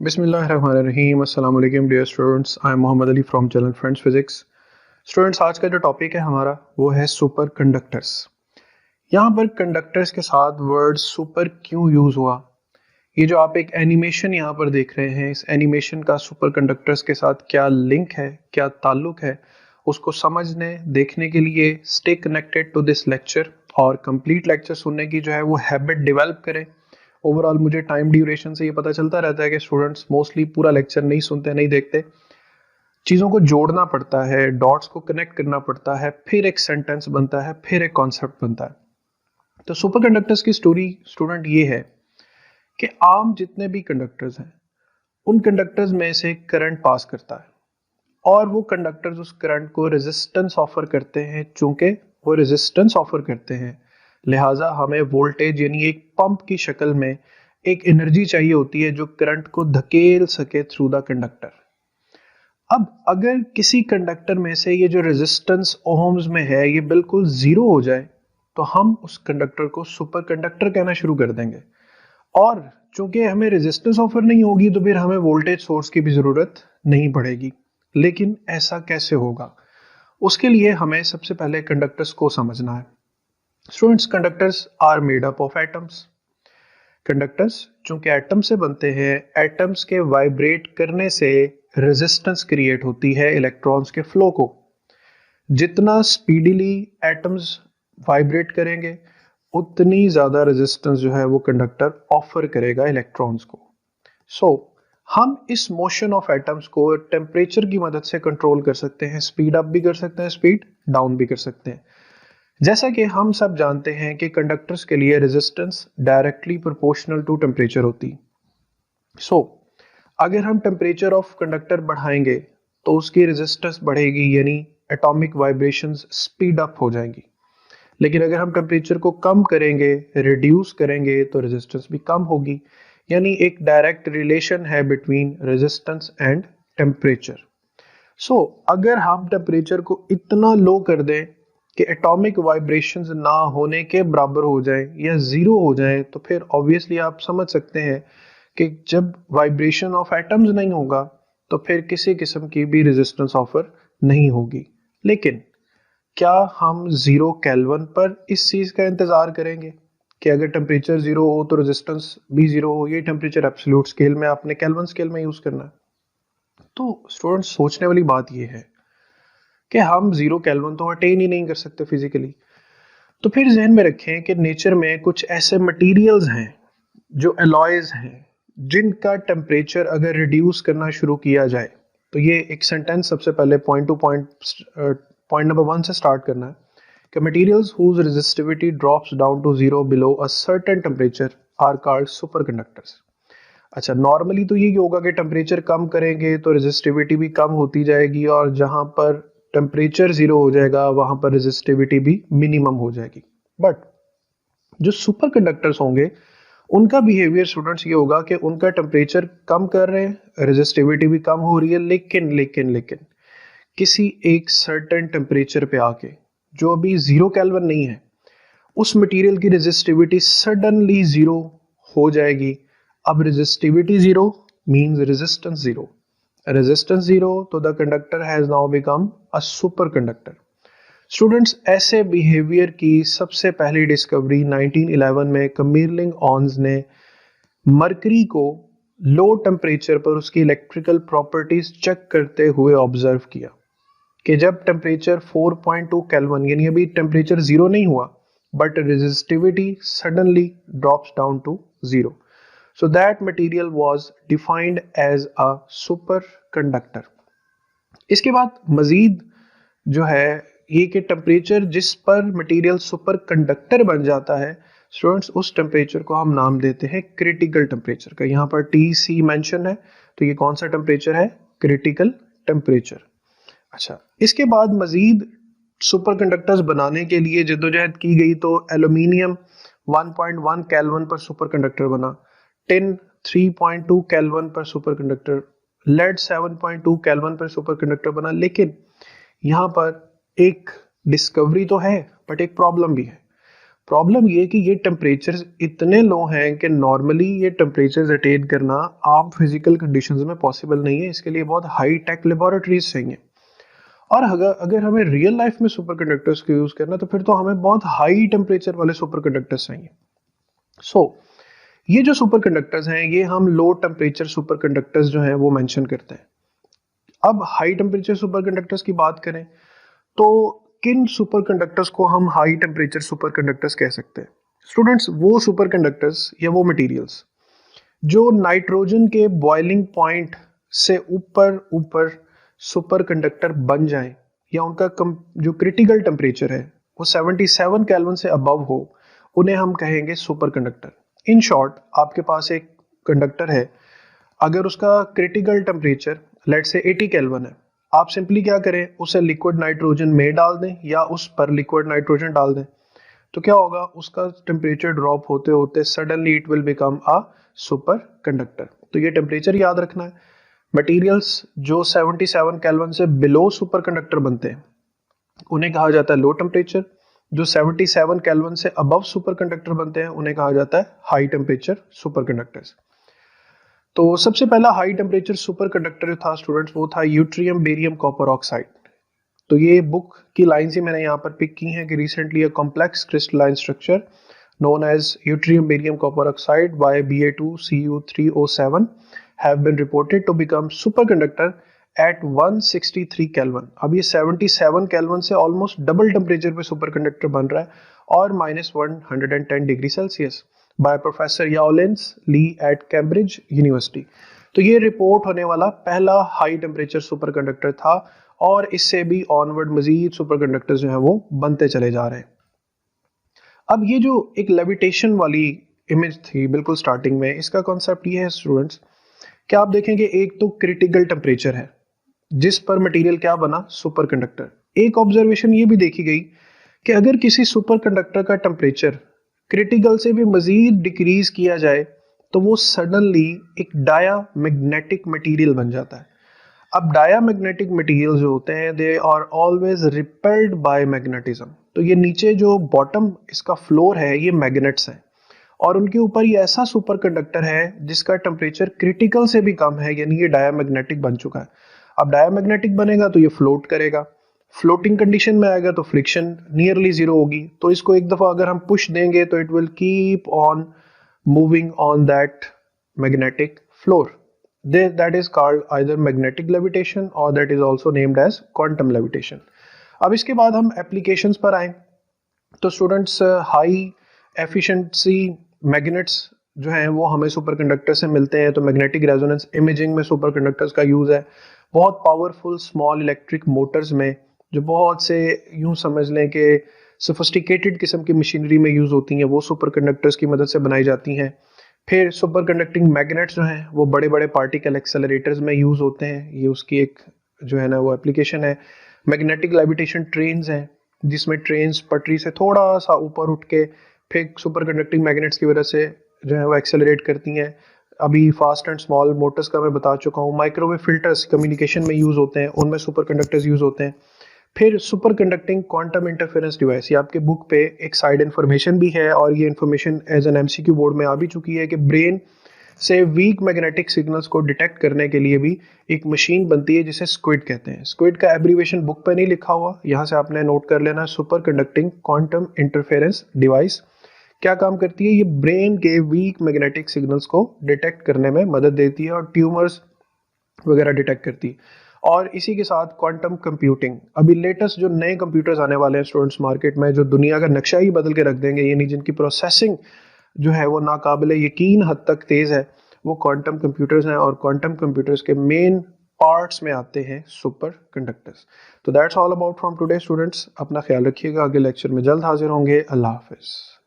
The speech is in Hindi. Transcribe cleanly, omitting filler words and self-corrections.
बिस्मिल्लाहिर्रहमानिर्रहीम। अस्सलाम वालेकुम dear students, I am Mohammad Ali from channel friends physics. Students, आज का जो टॉपिक है हमारा वो है सुपर कंडक्टर्स। यहाँ पर कंडक्टर्स के साथ वर्ड सुपर क्यों यूज़ हुआ, ये जो आप एक एनिमेशन यहाँ पर देख रहे हैं, इस एनिमेशन का सुपर कंडक्टर्स के साथ क्या लिंक है, क्या ताल्लुक है, उसको समझने देखने के लिए stay connected to this lecture और कंप्लीट लेक्चर सुनने की जो है वो हैबिट डेवलप करें। ओवरऑल मुझे टाइम ड्यूरेशन से ये पता चलता रहता है कि स्टूडेंट्स मोस्टली पूरा लेक्चर नहीं सुनते, नहीं देखते। चीज़ों को जोड़ना पड़ता है, डॉट्स को कनेक्ट करना पड़ता है, फिर एक सेंटेंस बनता है, फिर एक कॉन्सेप्ट बनता है। तो सुपर कंडक्टर्स की स्टोरी स्टूडेंट ये है कि आम जितने भी कंडक्टर्स हैं उन कंडक्टर्स में से करंट पास करता है और वो कंडक्टर्स उस करंट को रेजिस्टेंस ऑफर करते हैं। चूंकि वो रेजिस्टेंस ऑफर करते हैं लिहाजा हमें वोल्टेज यानी एक पंप की शक्ल में एक एनर्जी चाहिए होती है जो करंट को धकेल सके थ्रू द कंडक्टर। अब अगर किसी कंडक्टर में से ये जो रेजिस्टेंस ओहम्स में है ये बिल्कुल जीरो हो जाए तो हम उस कंडक्टर को सुपर कंडक्टर कहना शुरू कर देंगे। और चूंकि हमें रेजिस्टेंस ऑफर नहीं होगी तो फिर हमें वोल्टेज सोर्स की भी जरूरत नहीं पड़ेगी। लेकिन ऐसा कैसे होगा, उसके लिए हमें सबसे पहले कंडक्टर्स को समझना है। Students, conductors are made up of atoms. Conductors चूंकि एटम से बनते हैं, एटम्स के वाइब्रेट करने से रेजिस्टेंस क्रिएट होती है इलेक्ट्रॉन्स के फ्लो को। जितना स्पीडीली एटम्स वाइब्रेट करेंगे उतनी ज्यादा रेजिस्टेंस जो है वो कंडक्टर ऑफर करेगा इलेक्ट्रॉन्स को। सो हम इस मोशन ऑफ एटम्स को टेम्परेचर की मदद से कंट्रोल कर सकते हैं, स्पीड अप भी कर सकते हैं, स्पीड डाउन भी कर सकते हैं। जैसा कि हम सब जानते हैं कि कंडक्टर्स के लिए resistance directly proportional to temperature होती। सो अगर हम टेम्परेचर ऑफ कंडक्टर बढ़ाएंगे तो उसकी रेजिस्टेंस बढ़ेगी यानी एटॉमिक वाइब्रेशंस स्पीड अप हो जाएंगी। लेकिन अगर हम टेम्परेचर को कम करेंगे, रिड्यूस करेंगे तो रेजिस्टेंस भी कम होगी। यानी एक डायरेक्ट रिलेशन है बिटवीन रेजिस्टेंस एंड टेम्परेचर। सो अगर हम टेम्परेचर को इतना लो कर दें कि एटॉमिक वाइब्रेशंस ना होने के बराबर हो जाए या जीरो हो जाए तो फिर ऑब्वियसली आप समझ सकते हैं कि जब वाइब्रेशन ऑफ एटम्स नहीं होगा तो फिर किसी किस्म की भी रेजिस्टेंस ऑफर नहीं होगी। लेकिन क्या हम 0 केल्विन पर इस चीज का इंतजार करेंगे कि अगर टेम्परेचर जीरो हो तो रेजिस्टेंस भी जीरो हो? ये टेम्परेचर एब्सोल्यूट स्केल में आपने केल्विन स्केल में यूज करना है। तो स्टूडेंट्स, सोचने वाली बात यह है कि हम 0 केल्विन तो अटेन ही नहीं कर सकते फिजिकली। तो फिर जहन में रखें कि नेचर में कुछ ऐसे मटेरियल्स हैं जो एलॉयज हैं जिनका टेम्परेचर अगर रिड्यूस करना शुरू किया जाए तो ये एक सेंटेंस सबसे पहले पॉइंट नंबर 1 से स्टार्ट करना है कि materials whose resistivity drops down to zero below a certain temperature are called super conductors. अच्छा, नॉर्मली तो ये होगा कि टेम्परेचर कम करेंगे तो रेजिस्टिविटी भी कम होती जाएगी और जहां पर टेम्परेचर जीरो हो जाएगा वहां पर रेजिस्टिविटी भी मिनिमम हो जाएगी। बट जो सुपर कंडक्टर्स होंगे उनका बिहेवियर स्टूडेंट्स ये होगा कि उनका टेम्परेचर कम कर रहे हैं, रेजिस्टिविटी भी कम हो रही है, लेकिन लेकिन लेकिन किसी एक सर्टेन टेम्परेचर पे आके जो अभी 0 केल्विन नहीं है उस मटेरियल की रेजिस्टिविटी सडनली जीरो हो जाएगी। अब resistivity zero means resistance zero, resistance zero तो the conductor has now become a super conductor. Students, ऐसे बिहेवियर की सबसे पहली डिस्कवरी 1911 में कमिर्लिंग ऑन्स ने मरकरी को लो टेम्परेचर पर उसकी इलेक्ट्रिकल प्रॉपर्टीज चेक करते हुए ऑब्जर्व किया कि जब टेम्परेचर 4.2 केल्विन यानी अभी टेम्परेचर जीरो नहीं हुआ but resistivity suddenly drops down to zero, so that material was defined as a super conductor. इसके बाद मजीद जो है ये कि टेम्परेचर जिस पर मटेरियल सुपर कंडक्टर बन जाता है स्टूडेंट्स, उस टेम्परेचर को हम नाम देते हैं क्रिटिकल टेम्परेचर का। यहाँ पर TC मेंशन है तो ये कौन सा टेम्परेचर है? Critical temperature. अच्छा, इसके बाद मजीद सुपर कंडक्टर्स बनाने के लिए जद्दोजहद की गई तो एल्यूमिनियम 1.1 केल्विन पर सुपर कंडक्टर बना, टिन 3.2 केल्विन पर सुपर कंडक्टर, लेड 7.2 केल्विन पर सुपर कंडक्टर बना। लेकिन यहाँ पर एक डिस्कवरी तो है बट एक प्रॉब्लम भी है। प्रॉब्लम ये कि ये टेम्परेचर इतने लो हैं कि नॉर्मली ये टेम्परेचर अटेन करना आम फिजिकल कंडीशंस में पॉसिबल नहीं है। इसके लिए बहुत हाई टेक लेबोरेटरीज चाहिए। और अगर अगर हमें रियल लाइफ में सुपर कंडक्टर्स को यूज करना तो फिर तो हमें बहुत हाई टेम्परेचर वाले सुपर कंडक्टर्स चाहिए। सो ये जो सुपर कंडक्टर्स हैं ये हम लो टेम्परेचर सुपर कंडक्टर्स जो हैं वो मेंशन करते हैं। अब हाई टेम्परेचर सुपर कंडक्टर्स की बात करें तो किन सुपर कंडक्टर्स को हम हाई टेम्परेचर सुपर कंडक्टर्स कह सकते हैं? स्टूडेंट्स, वो सुपर कंडक्टर्स या वो मटेरियल्स जो नाइट्रोजन के बॉइलिंग पॉइंट से ऊपर ऊपर सुपर कंडक्टर बन जाएं या उनका जो क्रिटिकल टेम्परेचर है वो 77 केल्विन से अबव हो, उन्हें हम कहेंगे सुपर कंडक्टर। इन शॉर्ट, आपके पास एक कंडक्टर है, अगर उसका क्रिटिकल टेम्परेचर लेट से 80 केल्विन है, आप सिंपली क्या करें, उसे लिक्विड नाइट्रोजन में डाल दें या उस पर लिक्विड नाइट्रोजन डाल दें, तो क्या होगा, उसका टेम्परेचर ड्रॉप होते होते suddenly it will become a super conductor. तो ये टेम्परेचर याद रखना है। मटेरियल्स जो 77 केल्विन से बिलो सुपर कंडक्टर बनते हैं उन्हें कहा जाता है लो टेम्परेचर। जो 77 केल्विन से अबव सुपर कंडक्टर बनते हैं उन्हें कहा जाता है हाई टेम्परेचर सुपर कंडक्टर्स। तो सबसे पहला हाई टेम्परेचर सुपर कंडक्टर था स्टूडेंट्स, वो था यूट्रियम बेरियम कॉपर ऑक्साइड। तो ये बुक की लाइंस ही मैंने यहाँ पर पिक की हैं कि recently a complex crystalline structure known as yttrium barium copper oxide Ba2Cu3O7 have been reported to become superconductor at 163 kelvin. अब ये 77 केल्विन से ऑलमोस्ट डबल टेम्परेचर पे सुपरकंडक्टर बन रहा है और -110 डिग्री सेल्सियस बाय प्रोफेसर याओलिन्स ली एट कैम्ब्रिज यूनिवर्सिटी। तो ये रिपोर्ट होने वाला पहला हाई टेम्परेचर सुपरकंडक्टर था और इससे भी ऑनवर्ड मजीद सुपरकंडक्टर जो है वो बनते चले जा रहे हैं। अब ये जो एक लेविटेशन वाली इमेज थी बिल्कुल स्टार्टिंग में, इसका कॉन्सेप्ट ये है स्टूडेंट्स कि आप देखेंगे एक तो क्रिटिकल टेम्परेचर है जिस पर मटेरियल क्या बना, सुपरकंडक्टर। एक ऑब्जर्वेशन ये भी देखी गई कि अगर किसी सुपरकंडक्टर का टेम्परेचर क्रिटिकल से भी मजीद डिक्रीज किया जाए तो वो सडनली एक डायामैग्नेटिक मटेरियल बन जाता है। अब डायामैग्नेटिक मटेरियल जो होते हैं they are always repelled by magnetism. तो ये नीचे जो बॉटम इसका फ्लोर है ये मैग्नेट्स हैं और उनके ऊपर ये ऐसा सुपर कंडक्टर है जिसका टेम्परेचर क्रिटिकल से भी कम है, यानी ये डायामैग्नेटिक बन चुका है। अब डायामैग्नेटिक बनेगा तो ये फ्लोट करेगा, फ्लोटिंग कंडीशन में आएगा तो फ्रिक्शन नियरली जीरो होगी। तो इसको एक दफा अगर हम पुश देंगे तो it will keep on moving on that magnetic floor. That is called either magnetic levitation or that is also named as quantum levitation। अब इसके बाद हम एप्लीकेशंस पर आए तो स्टूडेंट्स हाई एफिशिएंसी मैग्नेट्स जो हैं वो हमें सुपरकंडक्टर से मिलते हैं। तो मैग्नेटिक रेजोनेंस इमेजिंग में सुपरकंडक्टर्स का यूज़ है। बहुत पावरफुल स्मॉल इलेक्ट्रिक मोटर्स में जो बहुत से यूँ समझ लें कि सोफिस्टिकेटेड किस्म की मशीनरी में यूज़ होती हैं वो सुपरकंडक्टर्स की मदद से बनाई जाती हैं। फिर सुपर कंडक्टिंग मैग्नेट्स जो हैं वो बड़े बड़े पार्टिकल एक्सेलरेटर्स में यूज़ होते हैं, ये उसकी एक जो है ना वो एप्लीकेशन है। मैग्नेटिक लेविटेशन ट्रेन्स हैं जिसमें ट्रेन्स पटरी से थोड़ा सा ऊपर उठ के फिर सुपर कंडक्टिंग मैग्नेट्स की वजह से जो है वो एक्सेलरेट करती हैं। अभी फास्ट एंड स्मॉल मोटर्स का मैं बता चुका हूँ। माइक्रोवेव फिल्टर्स कम्युनिकेशन में यूज़ होते हैं, उनमें सुपर कंडक्टर्स यूज़ होते हैं। फिर super conducting quantum interference device, ये आपके बुक पे एक साइड इन्फॉर्मेशन भी है और ये information as an MCQ board में आ भी चुकी है कि ब्रेन से वीक मैग्नेटिक सिग्नल्स को डिटेक्ट करने के लिए भी एक मशीन बनती है जिसे स्क्विड कहते हैं। स्क्विड का एब्रीवेशन बुक पे नहीं लिखा हुआ, यहाँ से आपने नोट कर लेना। Super conducting quantum interference device क्या काम करती है, ये ब्रेन के वीक मैग्नेटिक सिग्नल्स को डिटेक्ट करने में मदद देती है और ट्यूमर्स वगैरह डिटेक्ट करती है। और इसी के साथ क्वांटम कंप्यूटिंग, अभी लेटेस्ट जो नए कंप्यूटर्स आने वाले हैं स्टूडेंट्स मार्केट में, जो दुनिया का नक्शा ही बदल के रख देंगे, यानी जिनकी प्रोसेसिंग जो है वो नाकाबिले यकीन हद तक तेज़ है, वो क्वांटम कंप्यूटर्स हैं। और क्वांटम कंप्यूटर्स के मेन पार्ट्स में आते हैं सुपर कंडक्टर्स। तो that's all about from today students. अपना ख्याल रखिएगा, अगले लेक्चर में जल्द हाजिर होंगे। अल्लाह हाफिज़।